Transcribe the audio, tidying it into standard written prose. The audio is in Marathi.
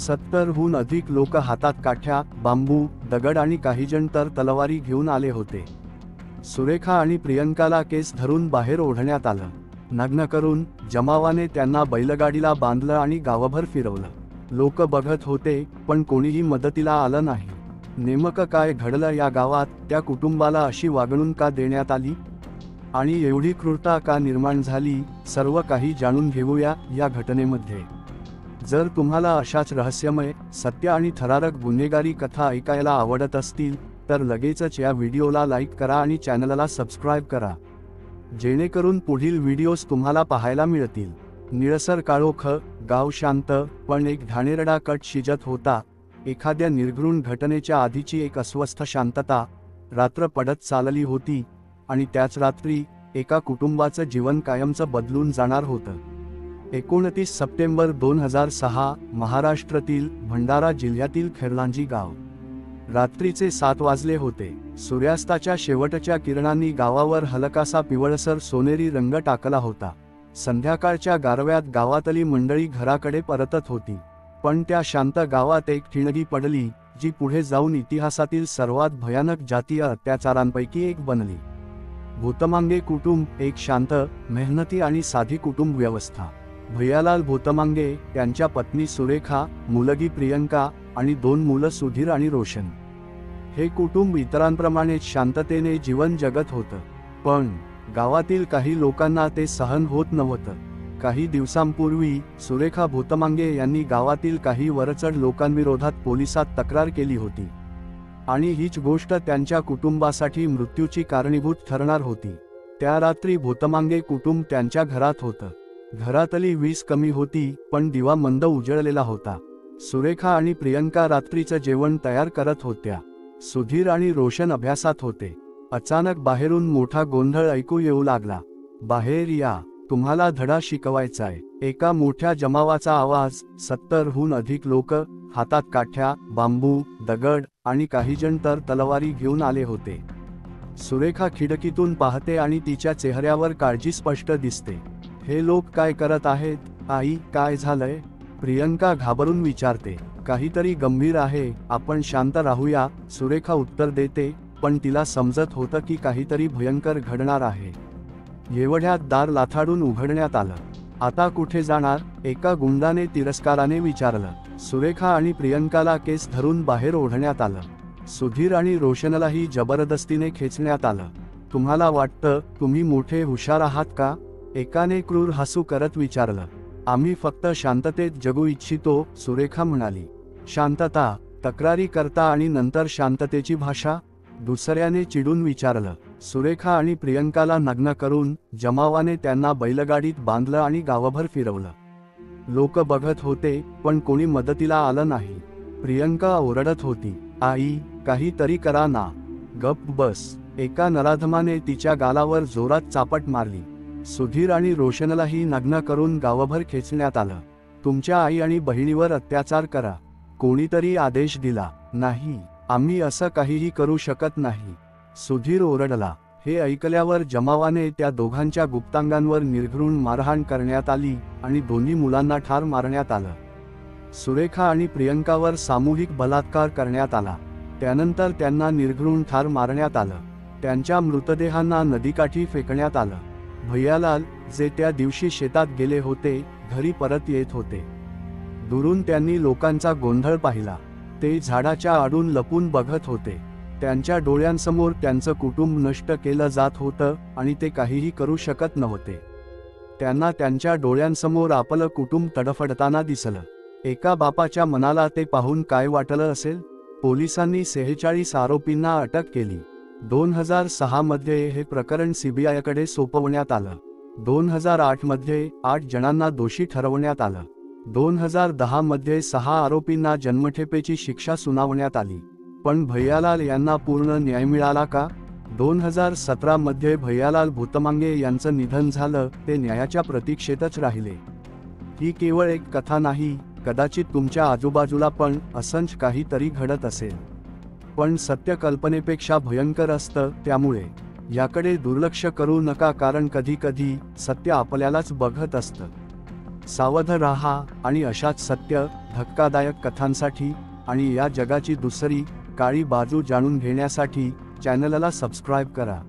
70हून अधिक लोक हातात काठ्या, बांबू, दगड आणि काही जण तर तलवारी घेऊन आले होते. सुरेखा आणि प्रियंकाला केस धरून बाहेर ओढण्यात आलं. नग्न करून जमावाने त्यांना बैलगाडीला बांधलं आणि गावभर फिरवलं. लोक बघत होते, पण कोणीही मदतीला आलं नाही. नेमकं काय घडलं या गावात? त्या कुटुंबाला अशी वागणूक का देण्यात आली आणि एवढी क्रूरता का निर्माण झाली? सर्व काही जाणून घेऊया या घटनेमध्ये. जर तुम्हाला अशाच रहस्यमय, सत्य आणि थरारक गुन्हेगारी कथा ऐकायला आवडत असतील तर लगेचच या व्हिडिओला लाईक करा आणि चॅनलला सबस्क्राईब करा, जेणेकरून पुढील व्हिडिओज तुम्हाला पाहायला मिळतील. निळसर काळोख, गाव शांत, पण एक घाणेरडा कट शिजत होता. एखाद्या निर्घृण घटनेच्या आधीची एक अस्वस्थ शांतता. रात्र पडत चालली होती आणि त्याच रात्री एका कुटुंबाचं जीवन कायमचं बदलून जाणार होतं. 29 सप्टेंबर 2006, महाराष्ट्रातील भंडारा जिल्ह्यातील खैरलांजी गाव. रात्रीचे 7 वाजले होते. सूर्यास्ताच्या शेवटच्या किरणांनी गावावर हलकासा पिवळसर सोनेरी रंग टाकला होता. संध्याकाळच्या गारव्यात गावातली मंडळी घराकडे परतत होती. पण त्या शांत गावात एक ठिणगी पडली, जी पुढे जाऊन इतिहासातील सर्वात भयानक जातीय अत्याचारांपैकी एक बनली. भूतमांगे कुटुंब. एक शांत, मेहनती आणि साधी कुटुंब व्यवस्था. भैयालाल भूतमांगे, त्यांच्या पत्नी सुरेखा, मुलगी प्रियंका आणि 2 मुलं सुधीर आणि रोशन. हे कुटुंब इतरांप्रमाणेच शांततेने जीवन जगत होतं. पण गावातील काही लोकांना ते सहन होत नव्हतं. काही दिवसांपूर्वी सुरेखा भूतमांगे यांनी गावातील काही वरचढ लोकांविरोधात पोलिसात तक्रार केली होती आणि हीच गोष्ट त्यांच्या कुटुंबासाठी मृत्यूची कारणीभूत ठरणार होती. त्या रात्री भूतमांगे कुटुंब त्यांच्या घरात होतं. घरातली वीज कमी होती, पण दिवा मंद उजळलेला होता. सुरेखा आणि प्रियंका रात्रीचं जेवण तयार करत होत्या. सुधीर आणि रोशन अभ्यासात होते. अचानक बाहेरून मोठा गोंधळ ऐकू येऊ लागला. बाहेर या, तुम्हाला धडा शिकवायचाय. एका मोठ्या जमावाचा आवाज. 70हून अधिक लोक, हातात काठ्या, बांबू, दगड आणि काही जण तर तलवारी घेऊन आले होते. सुरेखा खिडकीतून पाहते आणि तिच्या चेहऱ्यावर काळजी स्पष्ट दिसते. हे लोक काय करत आहेत? आई, काय झालंय? प्रियंका घाबरून विचारते. काहीतरी गंभीर आहे, आपण शांत राहूया, सुरेखा उत्तर देते. पण तिला समजत होतं की काहीतरी भयंकर घडणार आहे. एवढ्यात दार लाथाडून उघडण्यात आलं. आता कुठे जाणार? एका गुंडाने तिरस्काराने विचारलं. सुरेखा आणि प्रियंकाला केस धरून बाहेर ओढण्यात आलं. सुधीर आणि रोशनलाही जबरदस्तीने खेचण्यात आलं. तुम्हाला वाटतं तुम्ही मोठे हुशार आहात का? एकाने क्रूर हसू करत विचारलं. आम्ही फक्त शांततेत जगू इच्छितो, सुरेखा म्हणाली. शांतता, तक्रारी करता आणि नंतर शांततेची भाषा? दुसऱ्याने चिडून विचारलं. सुरेखा आणि प्रियंकाला नग्न करून जमावाने त्यांना बैलगाडीत बांधलं आणि गावभर फिरवलं. लोक बघत होते, पण कोणी मदतीला आलं नाही. प्रियंका ओरडत होती. आई, काहीतरी करा ना. गप्प बस. एका नराधमाने तिच्या गालावर जोरात चापट मारली. सुधीर आणि रोशनलाही नग्न करून गावभर खेचण्यात आलं. तुमच्या आई आणि बहिणीवर अत्याचार करा. कोणीतरी आदेश दिला. नाही, आम्ही असं काहीही करू शकत नाही, सुधीर ओरडला. हे ऐकल्यावर जमावाने त्या दोघांच्या गुप्तांगांवर निर्घृण मारहाण करण्यात आली आणि दोन्ही मुलांना ठार मारण्यात आलं. सुरेखा आणि प्रियंकावर सामूहिक बलात्कार करण्यात आला. त्यानंतर त्यांना निर्घृण ठार मारण्यात आलं. त्यांच्या मृतदेहांना नदीकाठी फेकण्यात आलं. भैयालाल, जे त्या दिवशी शेतात गेले होते, घरी परत येत होते. दुरून त्यांनी लोकांचा गोंधळ पाहिला. ते झाडाच्या आडून लपून बघत होते. त्यांच्या डोळ्यांसमोर त्यांचं कुटुंब नष्ट केलं जात होतं आणि ते काहीही करू शकत नव्हते. त्यांना त्यांच्या डोळ्यांसमोर आपलं कुटुंब तडफडताना दिसलं. एका बापाच्या मनाला ते पाहून काय वाटलं असेल? पोलिसांनी 46 आरोपींना अटक केली. 2006 मध्ये हे प्रकरण सीबीआयकडे सोपवण्यात आलं. 2008 मध्ये 8 जणांना दोषी ठरवण्यात आलं. 2010 मध्ये 6 आरोपींना जन्मठेपेची शिक्षा सुनावण्यात आली. पण भैयालाल यांना पूर्ण न्याय मिळाला का? 2017 मध्ये भैयालाल भूतमांगे यांचं निधन झालं. ते न्यायाच्या प्रतीक्षेतच राहिले. ही केवळ एक कथा नाही, कदाचित तुमच्या आजूबाजूला पण असंच काहीतरी घडत असेल. पण सत्य कल्पनेपेक्षा भयंकर असतं, त्यामुळे याकडे दुर्लक्ष करू नका, कारण कधी कधी सत्य आपल्यालाच बघत असतं. सावध राहा आणि अशाच सत्य, धक्कादायक कथांसाठी आणि या जगाची दुसरी काळी बाजू जाणून घेण्यासाठी चॅनलला सबस्क्राईब करा.